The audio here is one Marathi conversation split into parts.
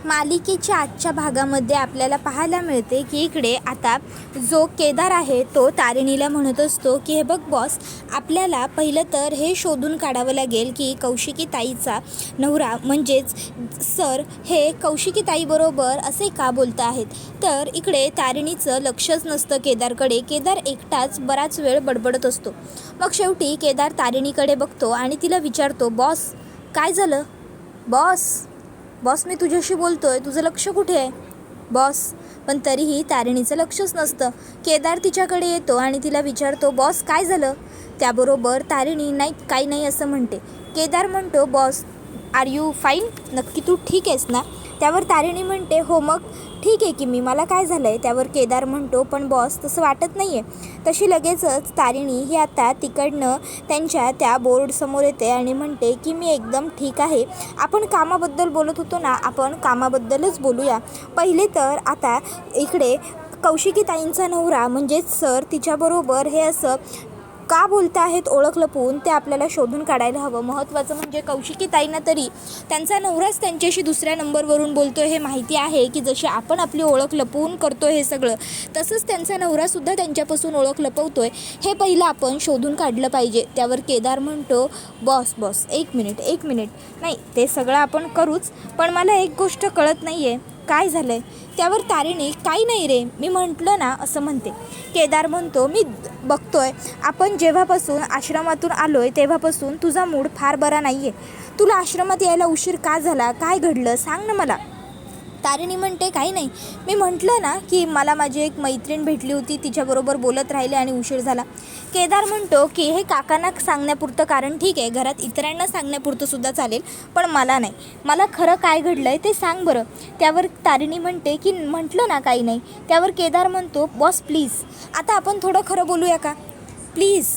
मालिकेच्या आजच्या भागामध्ये आपल्याला पाहायला मिळते की इकडे आता जो केदार आहे तो तारिणीला म्हणत असतो की हे बघ बॉस, आपल्याला पहिलं तर हे शोधून काढावं लागेल की कौशिकी ताईचा नवरा म्हणजेच सर हे कौशिकी ताईबरोबर असे का बोलत आहेत. तर इकडे तारिणीचं लक्षच नसतं केदारकडे. केदार एकटाच बराच वेळ बडबडत असतो. मग शेवटी केदार तारिणीकडे बघतो आणि तिला विचारतो, बॉस काय झालं? बॉस मी तुझ्याशी बोलतोय, तुझं लक्ष कुठे आहे बॉस? पण तरीही तारिणीचं लक्षच नसतं. केदार तिच्याकडे येतो आणि तिला विचारतो, बॉस काय झालं? त्याबरोबर तारिणी नाही काही नाही असं म्हणते. केदार म्हणतो, बॉस आर यू फाईन? नक्की तू ठीक आहेस ना? त्यावर तारिणी म्हणते, हो मग ठीक आहे की मला काय झालं आहे? त्यावर केदार म्हणतो, पण बॉस तसं वाटत नाही आहे. तशी लगेचच तारिणी ही आता तिकडनं त्यांच्या त्या बोर्डसमोर येते आणि म्हणते की मी एकदम ठीक आहे. आपण कामाबद्दल बोलत होतो ना, आपण कामाबद्दलच बोलूया. पहिले तर आता इकडे कौशिकी ताईंचा नवरा म्हणजेच सर तिच्याबरोबर हे असं का बोलत आहेत ओळख लपवून ते आपल्याला शोधून काढायला हवं. महत्त्वाचं म्हणजे कौशिकी ताईंना तरी त्यांचा नवराच त्यांच्याशी दुसऱ्या नंबरवरून बोलतो हे माहिती आहे की जशी आपण आपली ओळख लपवून करतो हे सगळं, तसंच त्यांचा नवरासुद्धा त्यांच्यापासून ओळख लपवतोय हे पहिलं आपण शोधून काढलं पाहिजे. त्यावर केदार म्हणतो, बॉस एक मिनिट नाही ते सगळं आपण करूच, पण मला एक गोष्ट कळत नाही आहे, काय झालं आहे? त्यावर तारिणी, काही नाही रे, मी म्हटलं ना असं म्हणते. केदार म्हणतो, मी बघतोय आपण जेव्हापासून आश्रमातून आलो आहे तेव्हापासून तुझा मूड फार बरा नाही आहे. तुला आश्रमात यायला उशीर का झाला? काय घडलं सांग ना मला. तारिणी म्हणते, काही नाही, मी म्हटलं ना की मला माझी एक मैत्रीण भेटली होती, तिच्याबरोबर बोलत राहिले आणि उशीर झाला. केदार म्हणतो की हे काकांना सांगण्यापुरतं कारण ठीक आहे, घरात इतरांना सांगण्यापुरतं सुद्धा चालेल, पण मला नाही, मला खरं काय घडलं आहे ते सांग बरं. त्यावर तारिणी म्हणते की म्हटलं ना काही नाही. त्यावर केदार म्हणतो, बॉस प्लीज आता आपण थोडं खरं बोलूया का प्लीज?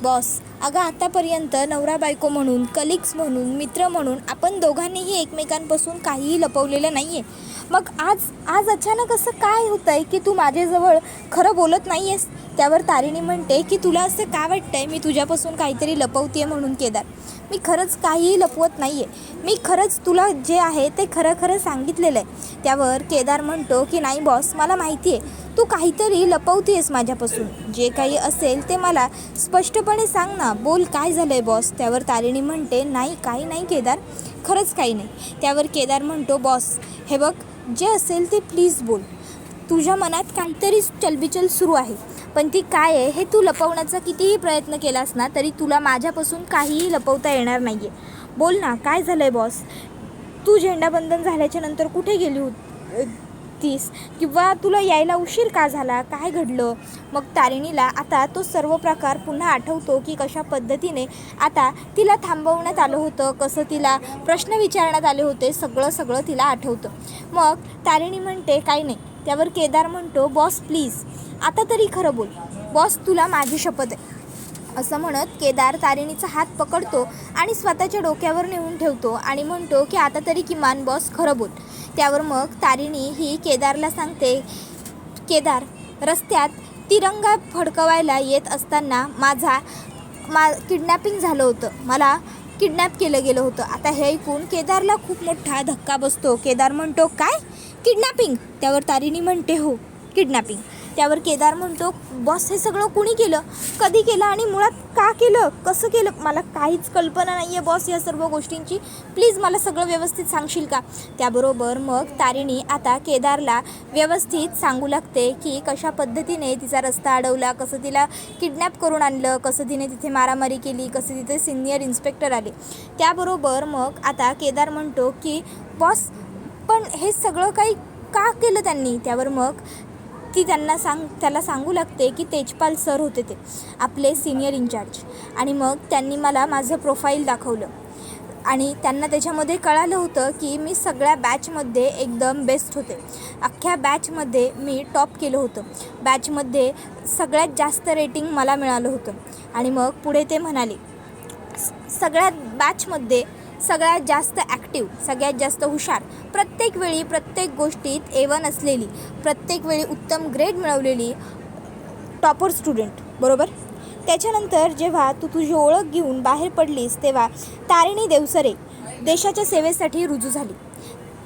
बॉस अगं आतापर्यंत नवरा बायको म्हणून, कलिग्स म्हणून, मित्र म्हणून आपण दोघांनीही एकमेकांपासून काहीही लपवलेलं नाही आहे. मग आज अचानक असं काय होतं आहे की तू माझ्याजवळ खरं बोलत नाही आहेस? त्यावर तारिणी म्हणते की तुला असं का वाटतं आहे मी तुझ्यापासून काहीतरी लपवते म्हणून? केदार, मी खरंच काहीही लपवत नाही आहे, मी खरंच तुला जे आहे ते खरं सांगितलेलं आहे. त्यावर केदार म्हणतो की नाही बॉस, मला माहिती आहे तू काहीतरी लपवतेस माझ्यापासून, जे काही असेल ते मला स्पष्टपणे सांग ना, बोल काय झालं आहे बॉस? त्यावर तारिणी म्हणते, नाही काही नाही केदार, खरंच काही नाही. त्यावर केदार म्हणतो, बॉस हे बघ जे असेल ते प्लीज बोल. तुझ्या मनात काहीतरी चलबिचल सुरू आहे, पण ती काय आहे हे तू लपवण्याचा कितीही प्रयत्न केलास ना तरी तुला माझ्यापासून काहीही लपवता येणार नाही आहे. बोल ना काय झालं आहे बॉस? तू झेंडाबंधन झाल्याच्या नंतर कुठे गेली होतीस? किंवा तुला यायला उशीर का झाला? काय घडलं? मग तारिणीला आता तो सर्व प्रकार पुन्हा आठवतो की कशा पद्धतीने आता तिला थांबवण्यात आलं होतं, कसं तिला प्रश्न विचारण्यात आले होते, सगळं तिला आठवतं. मग तारिणी म्हणते, काही नाही. त्यावर केदार म्हणतो, बॉस प्लीज आता तरी खरं बोल, बॉस तुला माझी शपथ आहे. असं म्हणत केदार तारिणीचा हात पकडतो आणि स्वतःच्या डोक्यावर नेऊन ठेवतो आणि म्हणतो की आता तरी किमान बॉस खरं बोल. त्यावर मग तारिणी ही केदारला सांगते, केदार रस्त्यात तिरंगा फडकवायला येत असताना किडनॅपिंग झालं होतं, मला किडनॅप केलं गेलं होतं. आता हे ऐकून केदारला खूप मोठा धक्का बसतो. केदार म्हणतो, काय किडनॅपिंग? त्यावर तारिणी म्हणते, हो किडनॅपिंग. त्यावर केदार म्हणतो, बॉस हे सगळं कुणी केलं, कधी केलं आणि मुळात का केलं, कसं केलं? मला काहीच कल्पना नाही आहे बॉस या सर्व गोष्टींची, प्लीज मला सगळं व्यवस्थित सांगशील का? त्याबरोबर मग तारिणी आता केदारला व्यवस्थित सांगू लागते की कशा पद्धतीने तिचा रस्ता अडवला, कसं तिला किडनॅप करून आणलं, कसं तिने तिथे मारामारी केली, कसं तिथे सिनियर इन्स्पेक्टर आले. त्याबरोबर मग आता केदार म्हणतो की बॉस पण हे सगळं काही का केलं त्यांनी? त्यावर मग ती त्याला सांगू लागते की तेजपाल सर होते ते आपले सिनियर इन्चार्ज, आणि मग त्यांनी मला माझं प्रोफाईल दाखवलं आणि त्यांना त्याच्यामध्ये कळालं होतं की मी सगळ्या बॅचमध्ये एकदम बेस्ट होते, अख्ख्या बॅचमध्ये मी टॉप केलं होतं, बॅचमध्ये सगळ्यात जास्त रेटिंग मला मिळालं होतं. आणि मग पुढे ते म्हणाले, सगळ्यात बॅचमध्ये सगळ्यात जास्त ॲक्टिव्ह, सगळ्यात जास्त हुशार, प्रत्येक वेळी प्रत्येक गोष्टीत A1 असलेली, प्रत्येक वेळी उत्तम ग्रेड मिळवलेली टॉपर स्टुडंट, बरोबर. त्याच्यानंतर जेव्हा तू तुझी ओळख घेऊन बाहेर पडलीस तेव्हा तारिणी देवसरे देशाच्या सेवेसाठी रुजू झाली.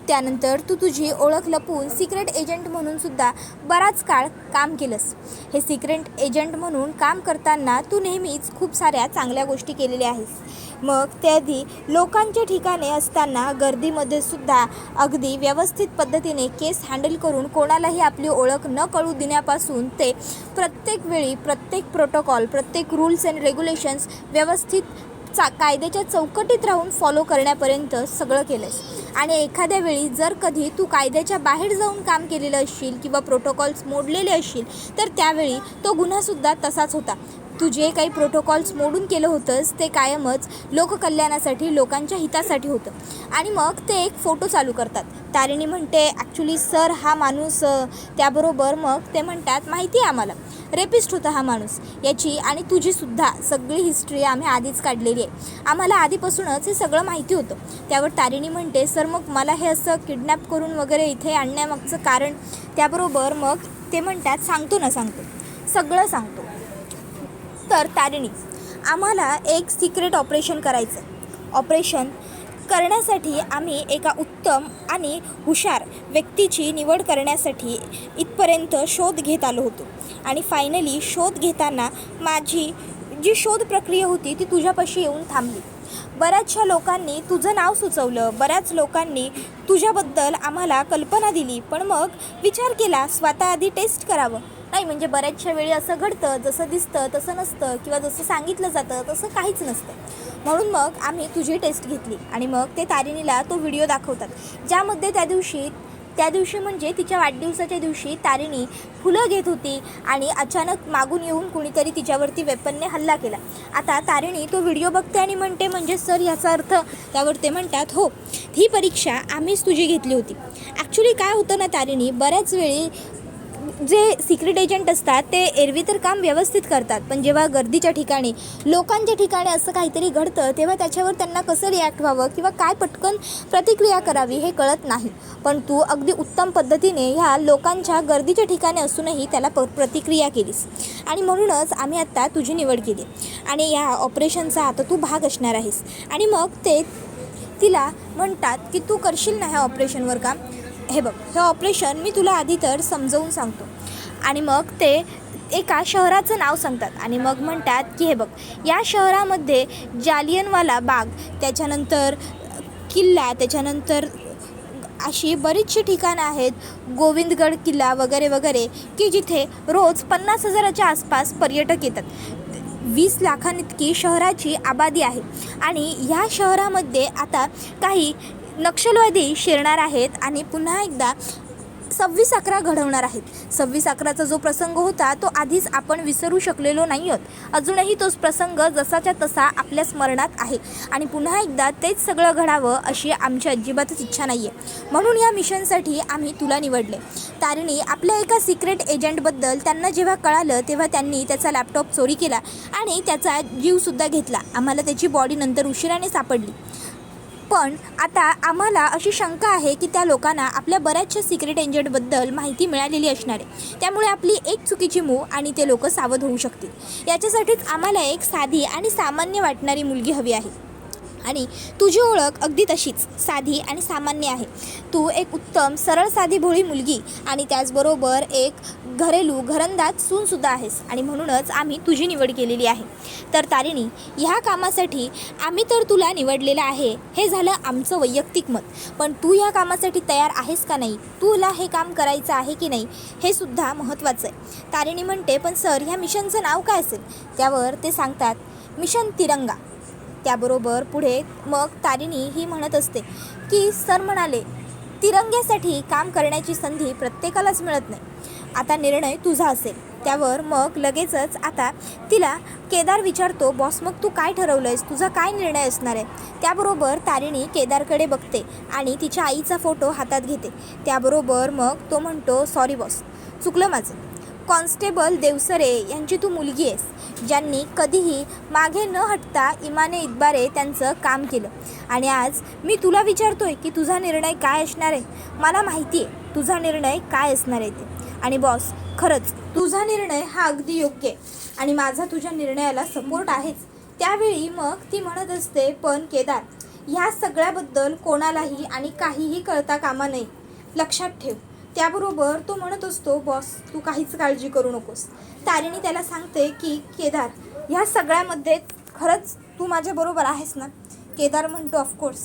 त्यानंतर तू तुझी ओळख लपवून सिक्रेट एजंट म्हणून सुद्धा बराच काळ काम केलंस. हे सिक्रेट एजंट म्हणून काम करताना तू नेहमीच खूप साऱ्या चांगल्या गोष्टी केलेल्या आहेस. मग त्याआधी लोकांच्या ठिकाणी असताना गर्दीमध्ये सुद्धा अगदी व्यवस्थित पद्धतीने केस हँडल करून कोणालाही आपली ओळख न कळू देण्यापासून ते प्रत्येक वेळी प्रत्येक प्रोटोकॉल, प्रत्येक रूल्स अँड रेग्युलेशन्स व्यवस्थित कायद्याच्या चौकटीत राहून फॉलो करण्यापर्यंत सगळं केलंस. आणि एखाद्या वेळी जर कधी तू कायद्याच्या बाहेर जाऊन काम केलेलं असशील किंवा प्रोटोकॉल्स मोडलेले असशील तर त्यावेळी तो गुन्हासुद्धा तसाच होता. तू जे काही प्रोटोकॉल्स मोडून केलं होतंस ते कायमच लोककल्याणासाठी, लोकांच्या हितासाठी होतं. आणि मग ते एक फोटो चालू करतात. तारिणी म्हणते ॲक्च्युली सर हा माणूस, त्याबरोबर मग ते म्हणतात माहिती आहे आम्हाला रेपिस्ट होता हा माणूस. याची आणि तुझीसुद्धा सगळी हिस्ट्री आम्ही आधीच काढलेली आहे, आम्हाला आधीपासूनच हे सगळं माहिती होतं. त्यावर तारिणी म्हणते सर मग मला हे असं किडनॅप करून वगैरे इथे आणण्यामागचं कारण. त्याबरोबर मग ते म्हणतात सांगतो सगळं सांगतो. तर तारिणी आम्हाला एक सिक्रेट ऑपरेशन करायचं. ऑपरेशन करण्यासाठी आम्ही एका उत्तम आणि हुशार व्यक्तीची निवड करण्यासाठी इथपर्यंत शोध घेत आलो होतो. आणि फायनली शोध घेताना माझी जी शोध प्रक्रिया होती ती तुझ्यापाशी येऊन थांबली. बऱ्याचशा लोकांनी तुझं नाव सुचवलं, बऱ्याच लोकांनी तुझ्याबद्दल आम्हाला कल्पना दिली. पण मग विचार केला स्वतः आधी टेस्ट करावं. नाही म्हणजे बऱ्याचशा वेळी असं घडतं, जसं दिसतं तसं नसतं किंवा जसं सांगितलं जातं तसं काहीच नसतं. म्हणून मग आम्ही तुझी टेस्ट घेतली. आणि मग ते तारिणीला तो व्हिडिओ दाखवतात ज्यामध्ये त्या दिवशी म्हणजे तिच्या वाढदिवसाच्या दिवशी तारिणी फुलं घेत होती आणि अचानक मागून येऊन कुणीतरी तिच्यावरती वेपनने हल्ला केला. आता तारिणी तो व्हिडिओ बघते आणि म्हणते म्हणजे सर याचा अर्थ. त्यावर ते म्हणतात हो, ही परीक्षा आम्हीच तुझी घेतली होती. ॲक्च्युली काय होतं ना तारिणी, बऱ्याच वेळी जे सिक्रेट एजंट असतात ते एरवी तर काम व्यवस्थित करतात, पण जेव्हा गर्दीच्या ठिकाणी, लोकांच्या ठिकाणी असं काहीतरी घडतं तेव्हा त्याच्यावर त्यांना कसं रिॲक्ट व्हावं किंवा काय पटकन प्रतिक्रिया करावी हे कळत नाही. पण तू अगदी उत्तम पद्धतीने ह्या लोकांच्या गर्दीच्या ठिकाणी असूनही त्याला प्रतिक्रिया केलीस. आणि म्हणूनच आम्ही आत्ता तुझी निवड केली आणि या ऑपरेशनचा आता तू भाग असणार आहेस. आणि मग ते तिला म्हणतात की तू करशील ना ह्या ऑपरेशनवर काम. हे बघ, हे ऑपरेशन मी तुला आधी तर समजावून सांगतो. आणि मग ते एका शहराचं नाव सांगतात आणि मग म्हणतात की हे बघ, या शहरामध्ये जालियनवाला बाग, त्याच्यानंतर किल्ला, त्याच्यानंतर अशी बरीचशी ठिकाणं आहेत, गोविंदगड किल्ला वगैरे वगैरे, की जिथे रोज 50,000च्या आसपास पर्यटक येतात. 20 लाखांइतकी शहराची आबादी आहे. आणि ह्या शहरामध्ये आता काही नक्षलवादी शिरणार आहेत आणि पुन्हा एकदा 26/11 घडवणार आहेत. 26/11चा जो प्रसंग होता तो आधीच आपण विसरू शकलेलो नाही आहोत. अजूनही तोच प्रसंग जसाच्या तसा आपल्या स्मरणात आहे आणि पुन्हा एकदा तेच सगळं घडावं अशी आमची अजिबातच इच्छा नाही आहे. म्हणून या मिशनसाठी आम्ही तुला निवडले. तारिणी आपल्या एका सिक्रेट एजंटबद्दल त्यांना जेव्हा कळालं तेव्हा त्यांनी त्याचा लॅपटॉप चोरी केला आणि त्याचा जीवसुद्धा घेतला. आम्हाला त्याची बॉडी नंतर उशिराने सापडली. पण आता आम्हाला अशी शंका आहे की त्या लोकांना आपल्या बऱ्याचशा सिक्रेट एजंटबद्दल माहिती मिळालेली असणार आहे. त्यामुळे आपली एक चुकीची मूव आणि ते लोक सावध होऊ शकतील. याच्यासाठीच आम्हाला एक साधी आणि सामान्य वाटणारी मुलगी हवी आहे. आणि तुझी ओळख अगदी तशीच साधी आणि सामान्य आहे. तू एक उत्तम सरळ साधी भोळी मुलगी आणि त्याचबरोबर एक घरंदाज सूनसुद्धा आहेस आणि म्हणूनच आम्ही तुझी निवड केलेली आहे. तर तारिणी, ह्या कामासाठी आम्ही तर तुला निवडलेलं आहे, हे झालं आमचं वैयक्तिक मत. पण तू ह्या कामासाठी तयार आहेस का नाही, तुला हे काम करायचं आहे की नाही, हे सुद्धा महत्त्वाचं आहे. तारिणी म्हणते पण सर ह्या मिशनचं नाव काय असेल. त्यावर ते सांगतात मिशन तिरंगा. त्याबरोबर पुढे मग तारिणी ही म्हणत असते की सर म्हणाले तिरंग्यासाठी काम करण्याची संधी प्रत्येकालाच मिळत नाही, आता निर्णय तुझा असेल. त्यावर मग लगेचच आता तिला केदार विचारतो बॉस मग तू काय ठरवलं आहेस, तुझा काय निर्णय असणार आहे. त्याबरोबर तारिणी केदारकडे बघते आणि तिच्या आईचा फोटो हातात घेते. त्याबरोबर मग तो म्हणतो सॉरी बॉस, चुकलं माझं. कॉन्स्टेबल देवसरे यांची तू मुलगी आहेस, ज्यांनी कधीही मागे न हटता इमाने इतबारे त्यांचं काम केलं. आणि आज मी तुला विचारतोय की तुझा निर्णय काय असणार आहे. मला माहिती आहे तुझा निर्णय काय असणार आहे ते. आणि बॉस खरंच तुझा निर्णय हा अगदी योग्य आहे आणि माझा तुझ्या निर्णयाला सपोर्ट आहेच. त्यावेळी मग ती म्हणत असते पण केदार ह्या सगळ्याबद्दल कोणालाही आणि काहीही कळता कामा नये, लक्षात ठेव. त्याबरोबर तो म्हणत असतो, बॉस तू काहीच काळजी करू नकोस. तारिणी त्याला सांगते की केदार, ह्या सगळ्यामध्ये खरंच तू माझ्याबरोबर आहेस ना? केदार म्हणतो, ऑफकोर्स.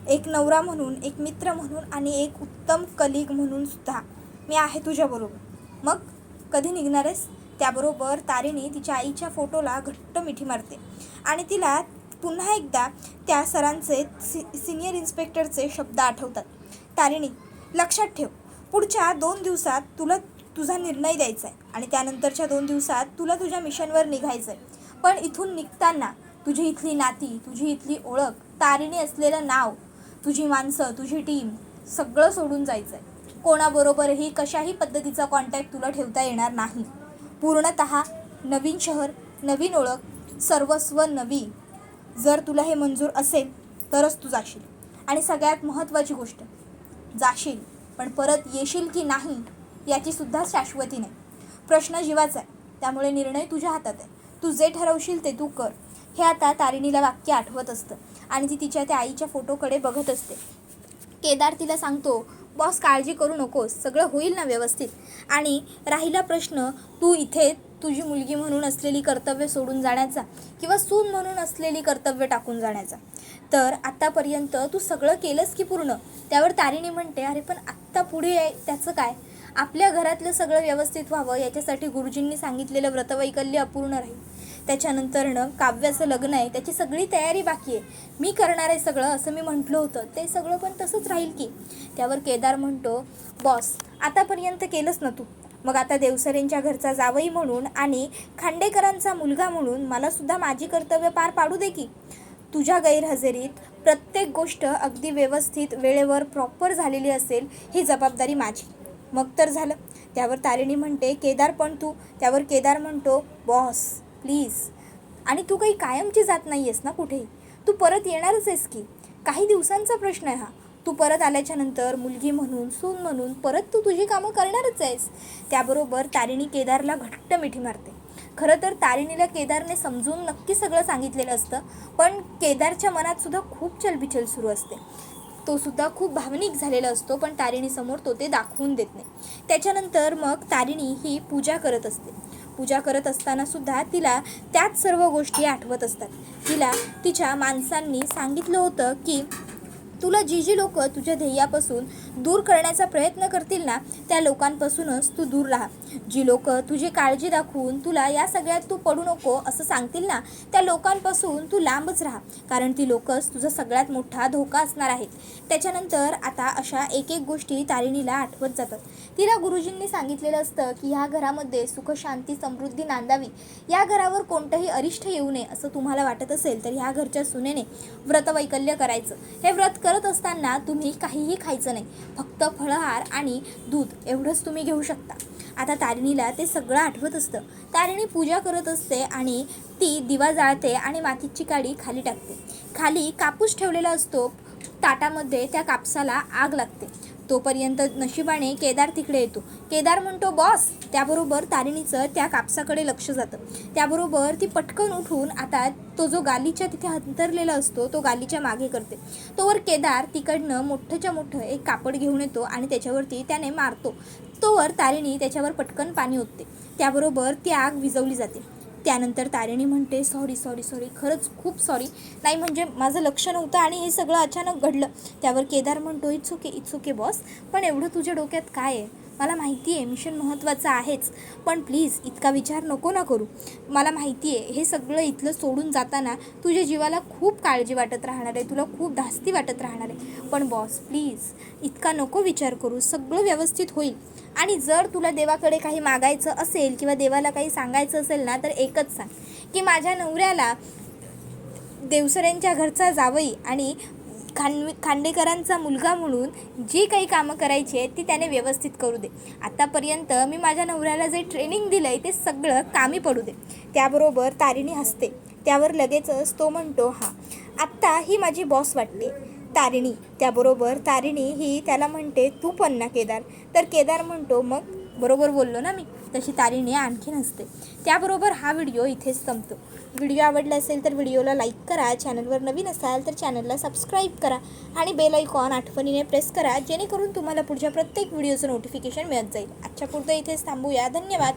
एक नवरा म्हणून, एक मित्र म्हणून आणि एक उत्तम कलिग म्हणून सुद्धा मी आहे तुझ्याबरोबर. मग कधी निघणार आहेस? त्याबरोबर तारिणी तिच्या आईच्या फोटोला घट्ट मिठी मारते आणि तिला पुन्हा एकदा त्या सरांचे सिनियर इन्स्पेक्टरचे शब्द आठवतात. तारिणी, लक्षात ठेव, पुढच्या 2 दिवसात तुला तुझा निर्णय द्यायचा आहे आणि त्यानंतरच्या 2 दिवसात तुला तुझ्या मिशनवर निघायचं आहे. पण इथून निघताना तुझी इथली नाती, तुझी इथली ओळख, तारिणी असलेलं नाव, तुझी माणसं, तुझी टीम सगळं सोडून जायचं आहे. कोणाबरोबरही कशाही पद्धतीचा कॉन्टॅक्ट तुला ठेवता येणार नाही. पूर्णतः नवीन शहर, नवीन ओळख, सर्वस्व नवी. जर तुला हे मंजूर असेल तरच तू जाशील. आणि सगळ्यात महत्त्वाची गोष्ट, जाशील पण परत येशील की नाही याची सुद्धा शाश्वती नाही. प्रश्न जीवाचा आहे, त्यामुळे निर्णय तुझ्या हातात आहे. तू जे ठरवशील ते तू कर. हे आता तारिणीला वाक्य आठवत असतं आणि ती तिच्या त्या आईच्या फोटोकडे बघत असते. केदार तिला सांगतो, बॉस काळजी करू नकोस, सगळं होईल ना व्यवस्थित. आणि राहिला प्रश्न तू इथे तुझी मुलगी म्हणून असलेली कर्तव्य सोडून जाण्याचा किंवा सून म्हणून असलेली कर्तव्य टाकून जाण्याचा, तर आत्तापर्यंत तू सगळं केलंस की पूर्ण? त्यावर तारिणी म्हणते, अरे पण आत्ता पुढे त्याचं काय? आपल्या घरातलं सगळं व्यवस्थित व्हावं याच्यासाठी गुरुजींनी सांगितलेलं व्रतवैकल्य अपूर्ण राहील. त्याच्यानंतरनं काव्याचं लग्न आहे, त्याची सगळी तयारी बाकी आहे. मी करणार आहे सगळं असं मी म्हटलं होतं, ते सगळं पण तसंच राहील की? त्यावर केदार म्हणतो, बॉस आतापर्यंत केलंच ना तू, मग आता देवसरेंच्या घरचा जावई म्हणून आणि खांडेकरांचा मुलगा म्हणून मलासुद्धा माझी कर्तव्य पार पाडू दे की. तुझ्या गैरहजेरीत प्रत्येक गोष्ट अगदी व्यवस्थित वेळेवर प्रॉपर झालेली असेल ही जबाबदारी माझी. मग तर झालं. त्यावर तारिणी म्हणते, केदार पण तू? त्यावर केदार म्हणतो, बॉस प्लीज, आणि तू काही कायमची जात नाही आहेस ना कुठेही, तू परत येणारच आहेस की. काही दिवसांचा प्रश्न आहे हा. तू परत आल्याच्या नंतर मुलगी म्हणून, सून म्हणून परत तू तुझी कामं करणारच आहेस. त्याबरोबर तारिणी केदारला घट्ट मिठी मारते. खरं तर तारिणीला केदारने समजून नक्की सगळं सांगितलेलं असतं, पण केदारच्या मनात सुद्धा खूप चलबिचल सुरू असते. तो सुद्धा खूप भावनिक झालेला असतो, पण तारिणीसमोर तो ते दाखवून देत नाही. त्याच्यानंतर मग तारिणी ही पूजा करत असते. पूजा करत असताना सुद्धा तिला त्याच सर्व गोष्टी आठवत असतात. तिला तिच्या माणसांनी सांगितलं होतं की तुला जी लोक तुझ्या ध्येयापासून दूर करण्याचा प्रयत्न करतील ना, त्या लोकांपासूनच तू दूर राहा. जी लोक तुझी काळजी दाखवून तुला या सगळ्यात तू पडू नको असं सांगतील ना, त्या लोकांपासून तू लांबच राहा, कारण ती लोकच तुझा सगळ्यात मोठा धोका असणार आहेत. त्याच्यानंतर आता अशा एक गोष्टी तारिणीला आठवत जातात. तिला गुरुजींनी सांगितलेलं असतं की ह्या घरामध्ये सुख, शांती, समृद्धी नांदावी, या घरावर कोणतंही अरिष्ट येऊ नये असं तुम्हाला वाटत असेल तर ह्या घरच्या सुनेने व्रतवैकल्य करायचं. हे व्रत करत असताना तुम्ही काहीही खायचं नाही, फक्त फळाहार आणि दूध एवढंच तुम्ही घेऊ शकता. आता तारिणीला ते सगळं आठवत असतं. तारिणी पूजा करत असते आणि ती दिवा जाळते आणि मातीची काडी खाली टाकते. खाली कापूस ठेवलेला असतो ताटामध्ये, त्या कापसाला आग लागते. तोपर्यंत नशिबाने केदार तिकडे येतो. केदार म्हणतो, बॉस. त्याबरोबर तारिणीचं त्या कापसाकडे लक्ष जातं. त्याबरोबर ती पटकन उठून आता तो जो गालीच्या तिथे अंतरलेला असतो तो गालीच्या मागे करते. तोवर केदार तिकडनं मोठंच्या मोठं एक कापड घेऊन येतो आणि त्याच्यावरती त्याने मारतो. तोवर तारिणी त्याच्यावर पटकन पाणी ओतते. त्याबरोबर ती आग विझवली जाते. त्यानंतर तारिणी म्हणते, सॉरी, खरंच खूप सॉरी, नाही म्हणजे माझं लक्ष नव्हतं आणि हे सगळं अचानक घडलं. त्यावर केदार म्हणतो, इट्स ओके बॉस, पण एवढं तुझ्या डोक्यात काय आहे? मला माहिती आहे मिशन महत्त्वाचं आहेच, पण प्लीज इतका विचार नको ना करू. मला माहिती आहे हे सगळं इथलं सोडून जाताना तुझ्या जीवाला खूप काळजी वाटत राहणार आहे, तुला खूप धास्ती वाटत राहणार आहे, पण बॉस प्लीज इतका नको विचार करू, सगळं व्यवस्थित होईल. आणि जर तुला देवाकडे काही मागायचं असेल किंवा देवाला काही सांगायचं असेल ना, तर एकच सांग की माझ्या नवऱ्याला देवसरेंच्या घरचा जावई आणि खांडेकरांचा मुलगा म्हणून जी काही कामं करायची आहेत ती त्याने व्यवस्थित करू दे. आत्तापर्यंत मी माझ्या नवऱ्याला जे ट्रेनिंग दिलं आहे ते सगळं कामी पडू दे. त्याबरोबर तारिणी हसते. त्यावर लगेचच तो म्हणतो, हां आत्ता ही माझी बॉस वाटते तारिणी. त्याबरोबर तारिणी ही त्याला म्हणते, तू पण ना केदार. तर केदार म्हणतो, मग बरोबर बोललो ना मी. तशी तारिणी आणखीन असते. त्याबरोबर हा व्हिडिओ इथेच संपतो. व्हिडिओ आवडला असेल तर व्हिडिओला लाईक करा. चॅनलवर नवीन असाल तर चॅनलला सबस्क्राईब करा आणि बेल आयकॉन आठवणीने प्रेस करा, जेणेकरून तुम्हाला पुढच्या प्रत्येक व्हिडिओचं नोटिफिकेशन मिळत जाईल. आजच्या पुरतं इथेच थांबूया. धन्यवाद.